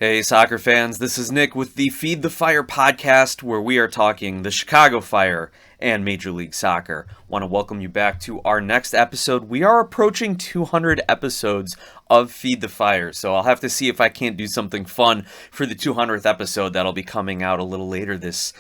Hey, soccer fans, this is Nick with the Feed the Fire podcast, where we are talking the Chicago Fire and Major League Soccer. Want to welcome you back to our next episode. We are approaching 200 episodes of Feed the Fire, so I'll have to see if I can't do something fun for the 200th episode that'll be coming out a little later this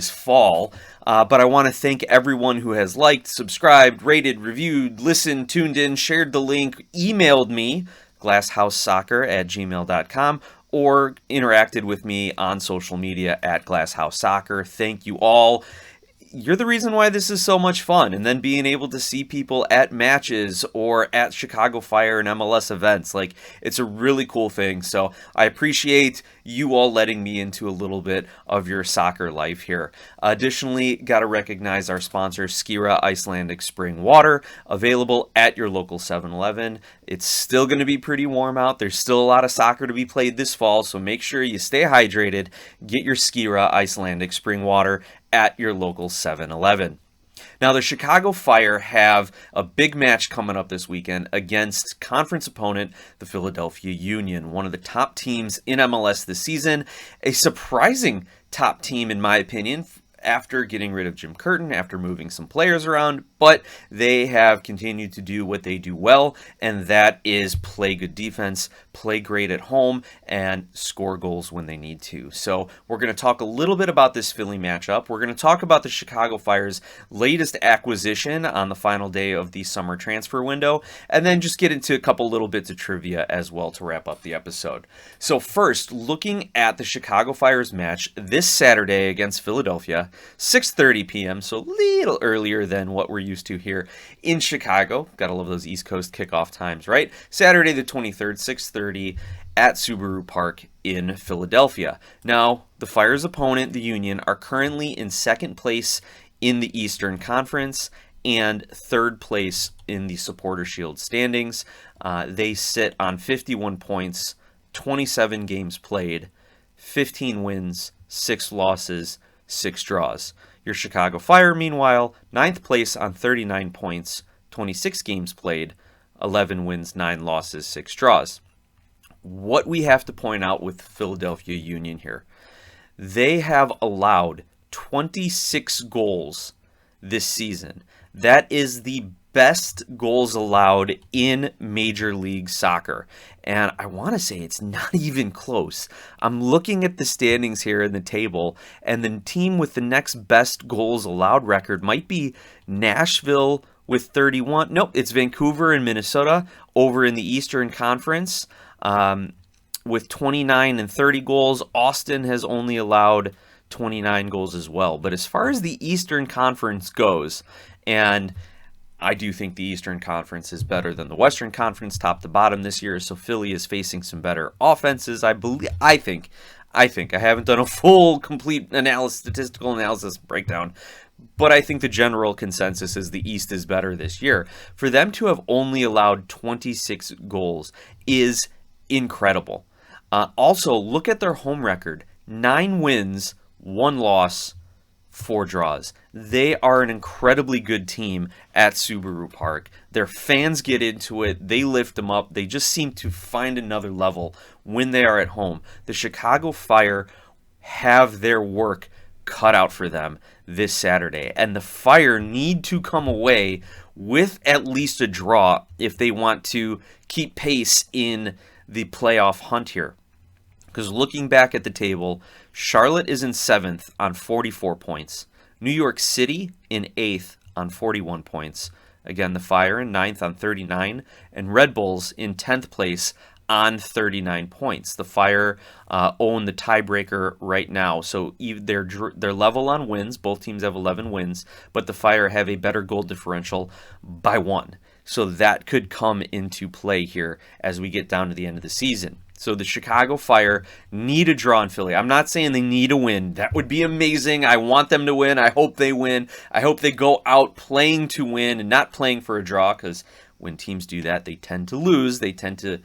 fall. But I want to thank everyone who has liked, subscribed, rated, reviewed, listened, tuned in, shared the link, emailed me, glasshousesoccer@gmail.com, or interacted with me on social media at Glasshouse Soccer. Thank you all. You're the reason why this is so much fun. And then being able to see people at matches or at Chicago Fire and MLS events, it's a really cool thing. So I appreciate you all letting me into a little bit of your soccer life here. Additionally, got to recognize our sponsor, Skira Icelandic Spring Water, available at your local 7-Eleven. It's still going to be pretty warm out. There's still a lot of soccer to be played this fall, so make sure you stay hydrated. Get your Skira Icelandic Spring Water at your local 7-Eleven. Now, the Chicago Fire have a big match coming up this weekend against conference opponent, the Philadelphia Union, one of the top teams in MLS this season, a surprising top team in my opinion, after getting rid of Jim Curtin, after moving some players around, but they have continued to do what they do well, and that is play good defense, play great at home, and score goals when they need to. So we're going to talk a little bit about this Philly matchup. We're going to talk about the Chicago Fire's latest acquisition on the final day of the summer transfer window, and then just get into a couple little bits of trivia as well to wrap up the episode. So first, looking at the Chicago Fire's match this Saturday against Philadelphia, 6:30 p.m., so a little earlier than what we're used to here in Chicago. Gotta love those East Coast kickoff times, right? Saturday the 23rd, 6:30 at Suburu Park in Philadelphia. Now, the Fire's opponent, the Union, are currently in second place in the Eastern Conference and third place in the Supporter Shield standings. They sit on 51 points, 27 games played, 15 wins, 6 losses, 6 draws. Your Chicago Fire, meanwhile, 9th place on 39 points, 26 games played, 11 wins, 9 losses, 6 draws. What we have to point out with Philadelphia Union here, they have allowed 26 goals this season. That is the best goals allowed in Major League Soccer. And I want to say it's not even close. I'm looking at the standings here in the table, and the team with the next best goals allowed record might be Nashville with 31. Nope, it's Vancouver and Minnesota over in the Eastern Conference with 29 and 30 goals. Austin has only allowed 29 goals as well. But as far as the Eastern Conference goes, and I do think the Eastern Conference is better than the Western Conference, top to bottom this year. So Philly is facing some better offenses. I think. I haven't done a full, complete statistical analysis breakdown, but I think the general consensus is the East is better this year. For them to have only allowed 26 goals is incredible. Also, look at their home record: 9 wins, 1 loss, 4 draws. They are an incredibly good team at Suburu Park. Their fans get into it. They lift them up. They just seem to find another level when they are at home. The Chicago Fire have their work cut out for them this Saturday, and the Fire need to come away with at least a draw if they want to keep pace in the playoff hunt here. Because looking back at the table, Charlotte is in 7th on 44 points. New York City in 8th on 41 points. Again, the Fire in 9th on 39. And Red Bulls in 10th place on 39 points. The Fire own the tiebreaker right now. So they're level on wins. Both teams have 11 wins. But the Fire have a better goal differential by 1. So that could come into play here as we get down to the end of the season. So the Chicago Fire need a draw in Philly. I'm not saying they need a win. That would be amazing. I want them to win. I hope they win. I hope they go out playing to win and not playing for a draw, because when teams do that, they tend to lose. They tend to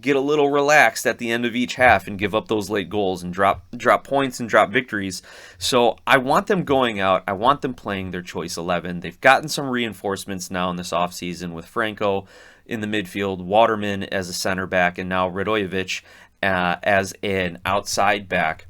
get a little relaxed at the end of each half and give up those late goals and drop points and drop victories. So I want them going out. I want them playing their choice 11. They've gotten some reinforcements now in this offseason with Franco in the midfield, Waterman as a center back, and now Radojevic as an outside back.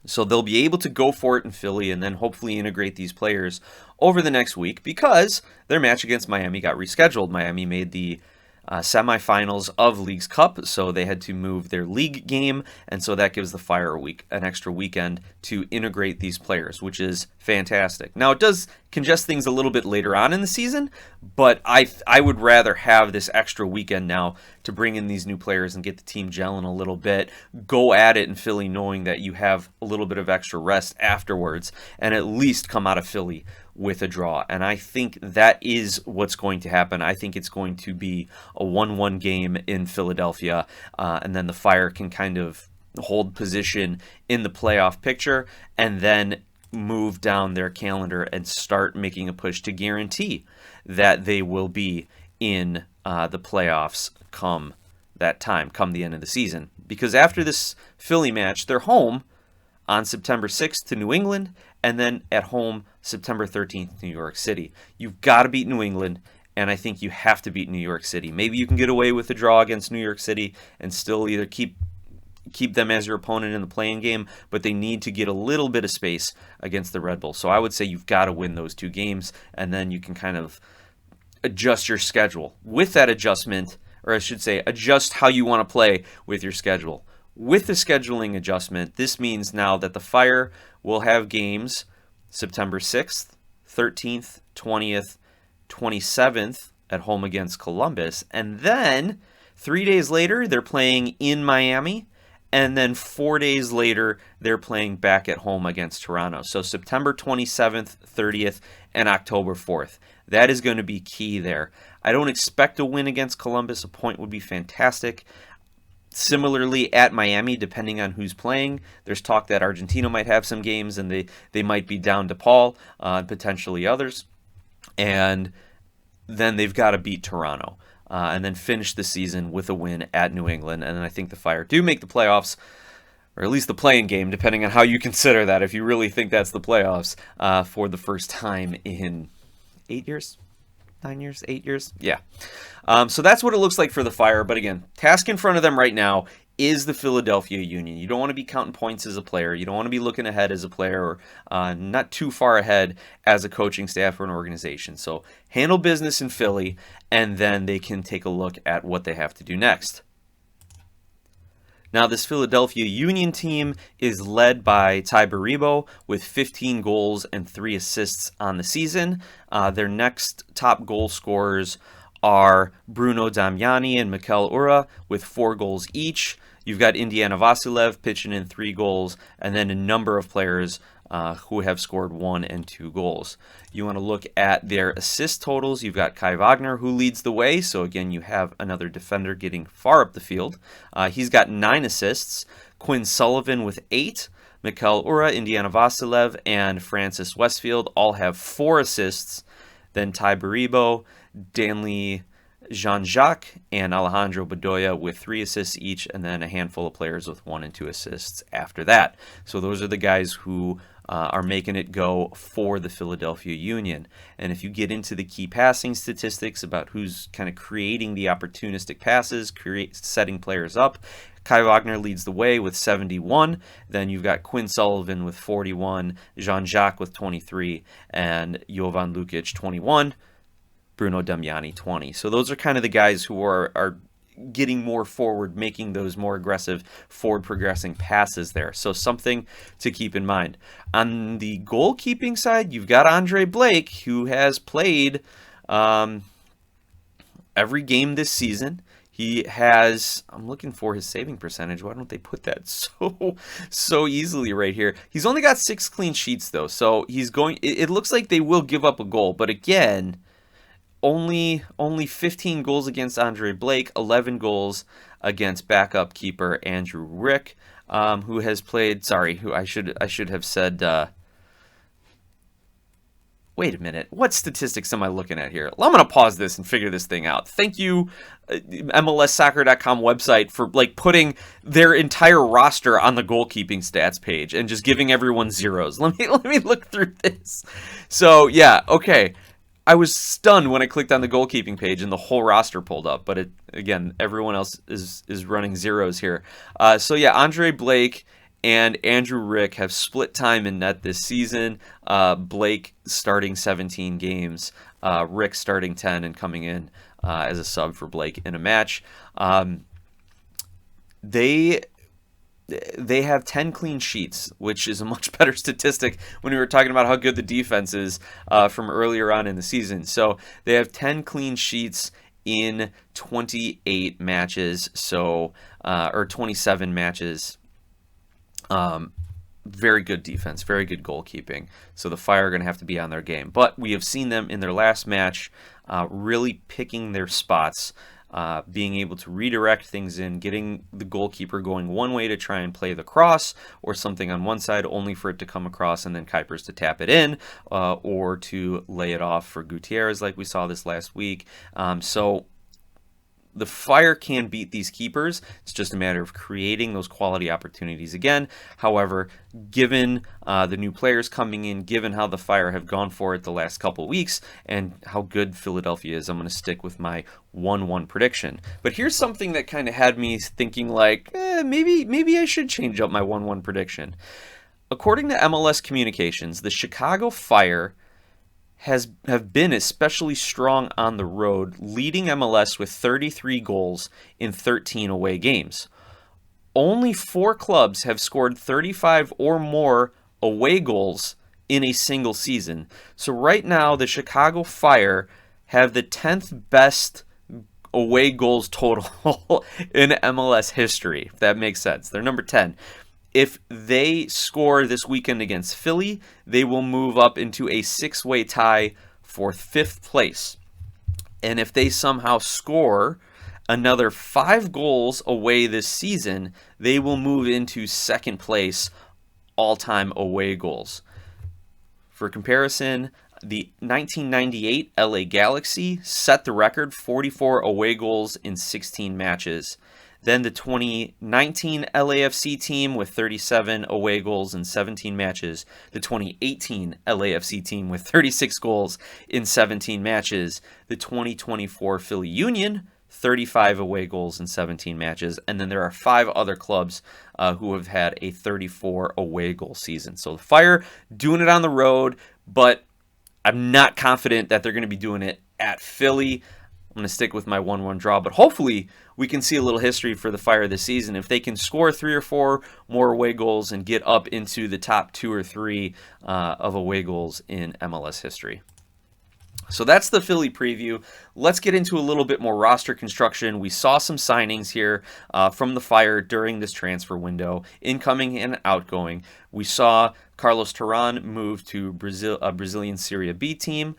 So they'll be able to go for it in Philly and then hopefully integrate these players over the next week because their match against Miami got rescheduled. Miami made the semifinals of League's Cup, so they had to move their league game, and so that gives the Fire an extra weekend to integrate these players, which is fantastic. Now, it does congest things a little bit later on in the season, but I would rather have this extra weekend now to bring in these new players and get the team gelling a little bit, go at it in Philly knowing that you have a little bit of extra rest afterwards, and at least come out of Philly with a draw. And I think that is what's going to happen. I think it's going to be a 1-1 game in Philadelphia, and then the Fire can kind of hold position in the playoff picture and then move down their calendar and start making a push to guarantee that they will be in the playoffs come that time, come the end of the season. Because after this Philly match, they're home on September 6th to New England, and then at home September 13th to New York City. You've got to beat New England, and I think you have to beat New York City. Maybe you can get away with a draw against New York City and still either keep them as your opponent in the playing game, but they need to get a little bit of space against the Red Bulls. So I would say you've got to win those two games, and then you can kind of adjust your schedule. With that adjustment, or I should say, adjust how you want to play with your schedule. With the scheduling adjustment, this means now that the Fire will have games September 6th, 13th, 20th, 27th at home against Columbus, and then 3 days later they're playing in Miami, and then 4 days later they're playing back at home against Toronto. So September 27th, 30th, and October 4th. That is going to be key there. I don't expect a win against Columbus. A point would be fantastic. Similarly, at Miami, depending on who's playing, there's talk that Argentina might have some games and they might be down to Paul, and potentially others. And then they've got to beat Toronto and then finish the season with a win at New England. And then I think the Fire do make the playoffs, or at least the playing game, depending on how you consider that, if you really think that's the playoffs, for the first time in 8 years? 9 years, 8 years? Yeah. So that's what it looks like for the Fire. But again, task in front of them right now is the Philadelphia Union. You don't want to be counting points as a player. You don't want to be looking ahead as a player, or not too far ahead as a coaching staff or an organization. So handle business in Philly, and then they can take a look at what they have to do next. Now, this Philadelphia Union team is led by Ty Baribo with 15 goals and 3 assists on the season. Their next top goal scorers are Bruno Damiani and Mikel Ura with 4 goals each. You've got Indiana Vasilev pitching in 3 goals, and then a number of players who have scored 1 and 2 goals. You want to look at their assist totals. You've got Kai Wagner, who leads the way. So again, you have another defender getting far up the field. He's got 9 assists. Quinn Sullivan with 8. Mikel Ura, Indiana Vasilev, and Francis Westfield all have 4 assists. Then Ty Baribo, Danley Jean-Jacques, and Alejandro Bedoya with 3 assists each, and then a handful of players with 1 and 2 assists after that. So those are the guys who are making it go for the Philadelphia Union. And if you get into the key passing statistics about who's kind of creating the opportunistic passes, setting players up, Kai Wagner leads the way with 71. Then you've got Quinn Sullivan with 41, Jean-Jacques with 23, and Jovan Lukic 21. Bruno Damiani 20. So those are kind of the guys who are getting more forward, making those more aggressive forward progressing passes there. So something to keep in mind. On the goalkeeping side, you've got Andre Blake, who has played every game this season. He has, I'm looking for his saving percentage. Why don't they put that so easily right here? He's only got 6 clean sheets though. So he's going, it looks like they will give up a goal, but again, only 15 goals against Andre Blake, 11 goals against backup keeper Andrew Rick, who has played, who I should have said, wait a minute, what statistics am I looking at here? Well, I'm going to pause this and figure this thing out. Thank you, MLSsoccer.com website, for putting their entire roster on the goalkeeping stats page and just giving everyone zeros. Let me look through this. So, yeah, okay. I was stunned when I clicked on the goalkeeping page and the whole roster pulled up. But again, everyone else is running zeros here. So yeah, Andre Blake and Andrew Rick have split time in net this season. Blake starting 17 games, Rick starting 10 and coming in as a sub for Blake in a match. They have 10 clean sheets, which is a much better statistic when we were talking about how good the defense is from earlier on in the season. So they have 10 clean sheets in 28 matches, or 27 matches. Very good defense, very good goalkeeping. So the Fire are going to have to be on their game. But we have seen them in their last match really picking their spots, being able to redirect things in, getting the goalkeeper going one way to try and play the cross or something on one side, only for it to come across and then Kuipers to tap it in or to lay it off for Gutierrez like we saw this last week. So the Fire can beat these keepers. It's just a matter of creating those quality opportunities again. However, given the new players coming in, given how the Fire have gone for it the last couple weeks, and how good Philadelphia is, I'm going to stick with my 1-1 prediction. But here's something that kind of had me thinking like, maybe I should change up my 1-1 prediction. According to MLS Communications, the Chicago Fire have been especially strong on the road, leading MLS with 33 goals in 13 away games. Only 4 clubs have scored 35 or more away goals in a single season. So right now, the Chicago Fire have the 10th best away goals total in MLS history, if that makes sense. They're number 10. If they score this weekend against Philly, they will move up into a 6-way tie for 5th place. And if they somehow score another 5 goals away this season, they will move into 2nd place all-time away goals. For comparison, the 1998 LA Galaxy set the record, 44 away goals in 16 matches. Then the 2019 LAFC team with 37 away goals in 17 matches. The 2018 LAFC team with 36 goals in 17 matches. The 2024 Philly Union, 35 away goals in 17 matches. And then there are 5 other clubs who have had a 34 away goal season. So the Fire doing it on the road, but I'm not confident that they're going to be doing it at Philly. I'm going to stick with my 1-1 draw, but hopefully we can see a little history for the Fire this season. If they can score 3 or 4 more away goals and get up into the top 2 or 3 of away goals in MLS history. So that's the Philly preview. Let's get into a little bit more roster construction. We saw some signings here from the Fire during this transfer window, incoming and outgoing. We saw Carlos Terán move to a Brazilian Serie B team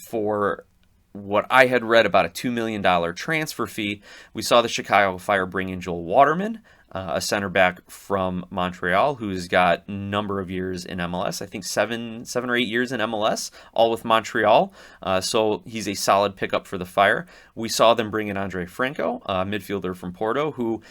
for what I had read about a $2 million transfer fee. We saw the Chicago Fire bring in Joel Waterman, a center back from Montreal, who's got a number of years in MLS. I think seven or 8 years in MLS, all with Montreal. So he's a solid pickup for the Fire. We saw them bring in Andre Franco, a midfielder from Porto, who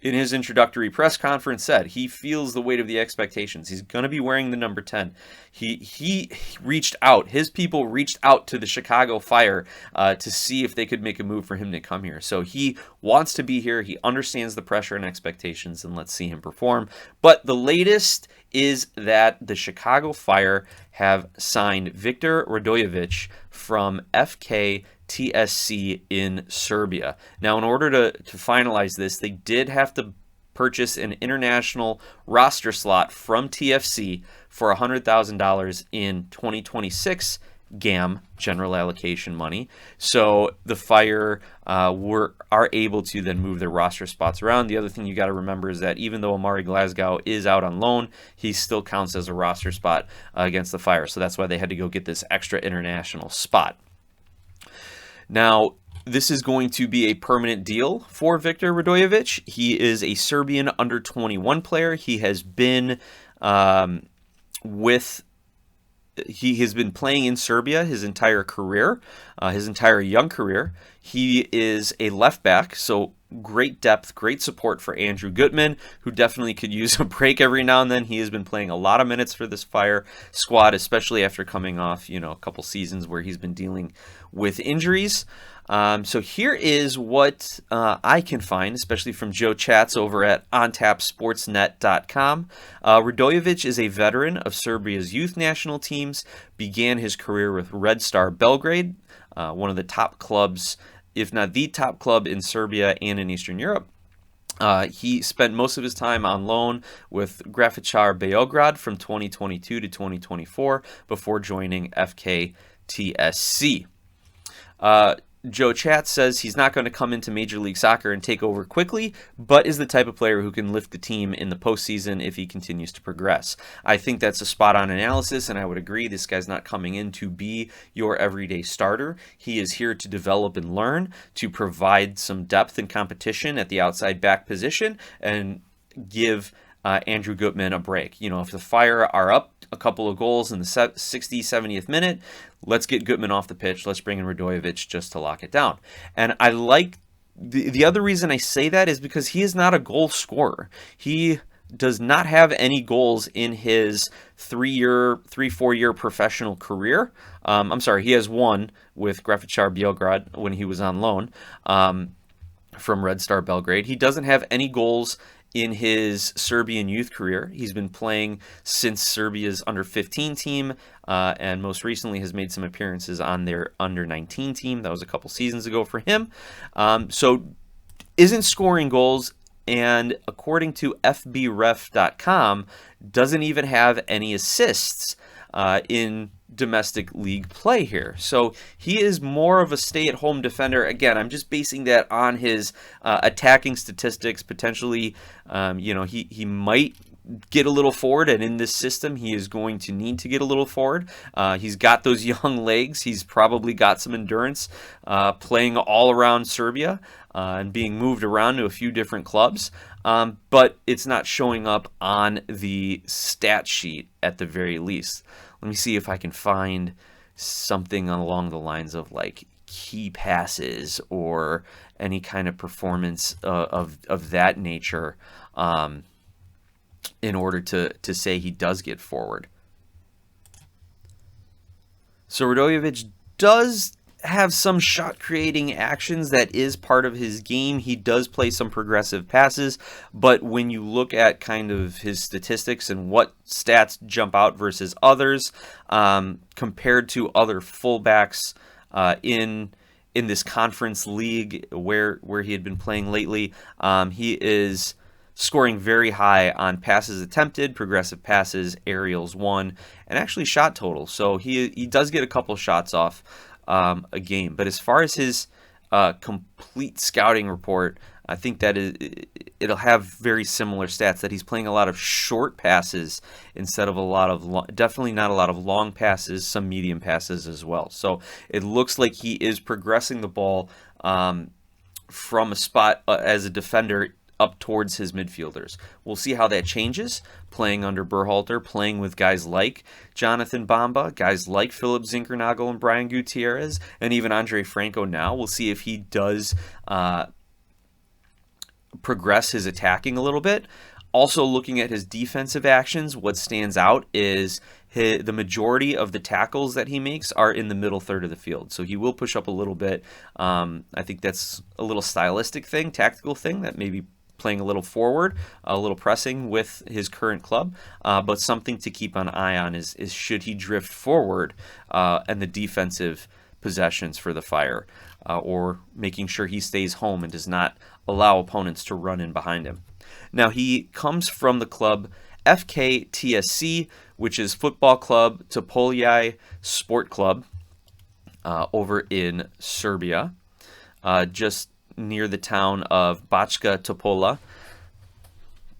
in his introductory press conference said he feels the weight of the expectations. He's going to be wearing the number 10. He reached out. His people reached out to the Chicago Fire to see if they could make a move for him to come here. So he wants to be here. He understands the pressure and expectations, and let's see him perform. But the latest is that the Chicago Fire have signed Viktor Radojevic from FK TSC in Serbia. Now, in order to finalize this, they did have to purchase an international roster slot from TFC for $100,000 in 2026 GAM, general allocation money. So the Fire are able to then move their roster spots around. The other thing you got to remember is that even though Amari Glasgow is out on loan, he still counts as a roster spot against the Fire. So that's why they had to go get this extra international spot. Now, this is going to be a permanent deal for Viktor Radojevic. He is a Serbian under-21 player. He has been he has been playing in Serbia his entire career, his entire young career. He is a left back, so great depth, great support for Andrew Gutman, who definitely could use a break every now and then. He has been playing a lot of minutes for this Fire squad, especially after coming off, a couple seasons where he's been dealing with injuries. So here is what I can find, especially from Joe Chats over at ontapsportsnet.com. Radojevic is a veteran of Serbia's youth national teams, began his career with Red Star Belgrade, one of the top clubs, if not the top club in Serbia and in Eastern Europe. He spent most of his time on loan with Grafičar Beograd from 2022 to 2024 before joining FK TSC. Joe Chat says he's not going to come into Major League Soccer and take over quickly, but is the type of player who can lift the team in the postseason if he continues to progress. I think that's a spot-on analysis, and I would agree. This guy's not coming in to be your everyday starter. He is here to develop and learn, to provide some depth and competition at the outside back position, and give Andrew Gutman a break. If the Fire are up a couple of goals in the 60th, 70th minute, let's get Gutman off the pitch. Let's bring in Radojevic just to lock it down. And I like the other reason I say that is because he is not a goal scorer. He does not have any goals in his 4-year professional career. I'm sorry, he has one with Grafičar Beograd when he was on loan from Red Star Belgrade. He doesn't have any goals in his Serbian youth career. He's been playing since Serbia's under-15 team, and most recently has made some appearances on their under-19 team. That was a couple seasons ago for him. So isn't scoring goals, and according to FBref.com, doesn't even have any assists in domestic league play here. So he is more of a stay-at-home defender. Again, I'm just basing that on his attacking statistics. Potentially, he might get a little forward, and in this system, he is going to need to get a little forward. He's got those young legs. He's probably got some endurance playing all around Serbia and being moved around to a few different clubs. But it's not showing up on the stat sheet at the very least. Let me see if I can find something along the lines of like key passes or any kind of performance of that nature in order to say he does get forward. So Radojevic does have some shot creating actions. That is part of his game. He does play some progressive passes, but when you look at kind of his statistics and what stats jump out versus others, compared to other fullbacks in this conference league where he had been playing lately, he is scoring very high on passes attempted, progressive passes, aerials won, and actually shot total. So he does get a couple shots off a game. But as far as his complete scouting report, I think that it'll have very similar stats, that he's playing a lot of short passes instead of a lot of definitely not a lot of long passes, some medium passes as well. So it looks like he is progressing the ball from a spot as a defender up towards his midfielders. We'll see how that changes, playing under Berhalter, playing with guys like Jonathan Bamba, guys like Philip Zinkernagel and Brian Gutierrez, and even Andre Franco now. We'll see if he does progress his attacking a little bit. Also looking at his defensive actions, what stands out is the majority of the tackles that he makes are in the middle third of the field. So he will push up a little bit. I think that's a little stylistic thing, tactical thing, that maybe playing a little forward, a little pressing with his current club, but something to keep an eye on is should he drift forward and the defensive possessions for the Fire, or making sure he stays home and does not allow opponents to run in behind him. Now, he comes from the club FK TSC, which is Football Club Topolje Sport Club over in Serbia, just near the town of Bačka Topola.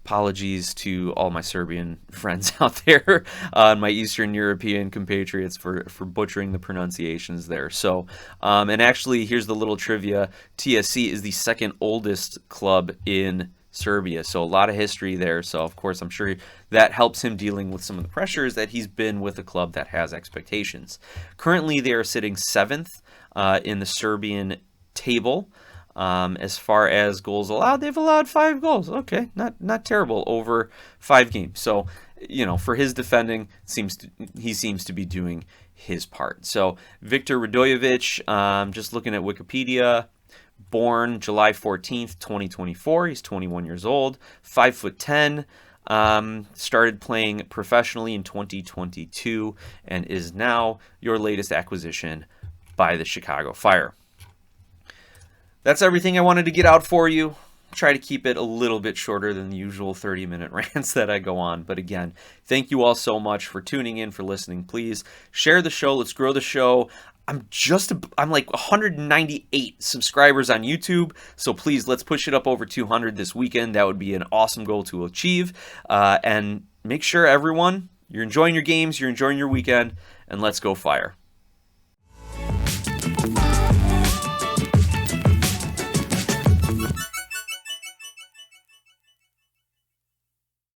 Apologies to all my Serbian friends out there, my Eastern European compatriots for butchering the pronunciations there. So, and actually, here's the little trivia. TSC is the second oldest club in Serbia, so a lot of history there. So, of course, I'm sure that helps him dealing with some of the pressures that he's been with a club that has expectations. Currently, they are sitting 7th in the Serbian table. As far as goals allowed, they've allowed 5 goals. Okay, not terrible over 5 games. So, for his defending, he seems to be doing his part. So Viktor Radojevic, just looking at Wikipedia, born July 14th, 2024. He's 21 years old, 5'10". Started playing professionally in 2022 and is now your latest acquisition by the Chicago Fire. That's everything I wanted to get out for you. Try to keep it a little bit shorter than the usual 30-minute rants that I go on. But again, thank you all so much for tuning in, for listening. Please share the show. Let's grow the show. I'm like 198 subscribers on YouTube. So please, let's push it up over 200 this weekend. That would be an awesome goal to achieve. And make sure, everyone, you're enjoying your games, you're enjoying your weekend, and let's go Fire.